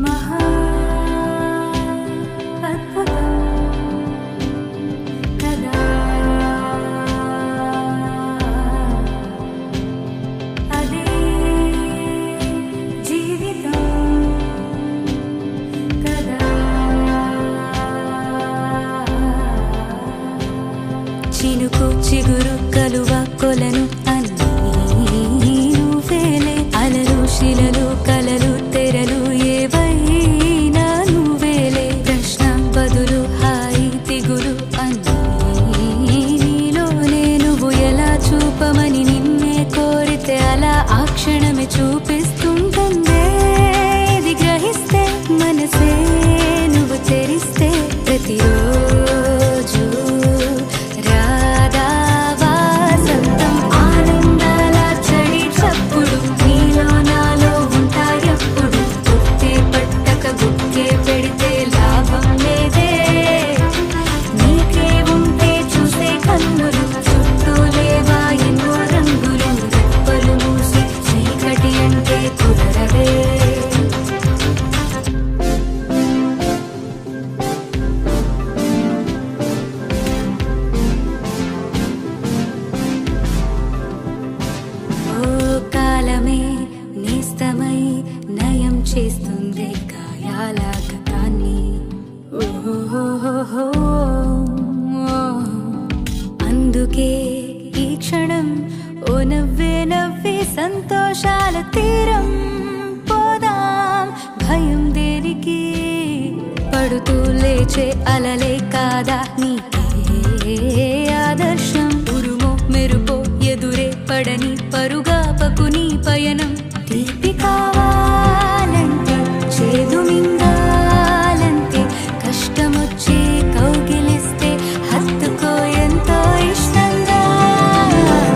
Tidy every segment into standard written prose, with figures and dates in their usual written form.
మహా అద్భుతం కదా అదే జీవితం కదా చినుకు చిగురు కలువ కొలను అన్నీ నువ్వేలే అలలు శిలలు కలలు తెరలు ఏవైనా నువ్వేలే ప్రశ్న బదులు హాయి దిగులు అన్నీ నీలోనే నువ్వు ఎలా చూపమని నిన్నే కోరితే అలా ఆ క్షణమే చూపిస్తుంటుందే ఇది గ్రహిస్తే మనసే నువ్వు తెరిస్తే ప్రతిరోజు నేస్తమై నయం చేస్తుంది గాయాల గతాన్ని అందుకే ఈ క్షణం ఓ నవ్వే నవ్వే సంతోషాల తీరం పోదాం భయం దేనికి పడుతూ లేచే అలలే కాదా నీకే ఆదర్శం ఉరుమో మెరుపో ఎదురే పడని పరుగాపకు నీ పయనం తీపి కావాలంటే చేదు మింగాలంటే కష్టమొచ్చి కౌగిలిస్తే హత్తుకో ఎంతో ఇష్టంగా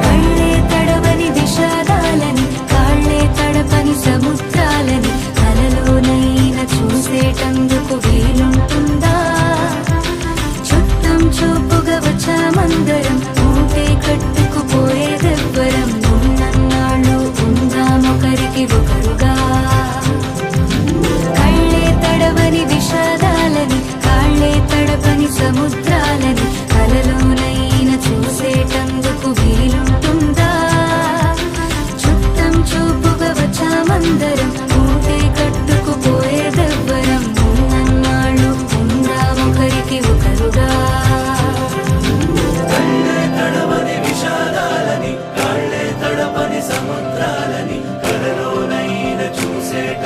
కళ్ళే తడవని విషాదాలని కాళ్ళే తడపని సముద్రాలని కలలోనైనా చూసేటందుకు వీలుంటుందా చుట్టం చూపుగా వచ్చామందరం ఊటే కట్టుకుపోయేదెవ్వరం ఉన్నన్నాళ్ళు ఉందామొకరికి ఒకరుగా కళ్ళే తడవని విషాదాలని కాళ్ళే తడపని సముద్రాలని కలలోనైనా చూసేటందుకు వీలుంటుందా చుట్టం చూపుగా వచ్చామందరం ఊటే కట్టుకుపోయేదెవ్వరం ఉన్నన్నాళ్ళు ఉందామొకరికి ఒకరుగా సముద్రాలని కలలోనైనా చూసేట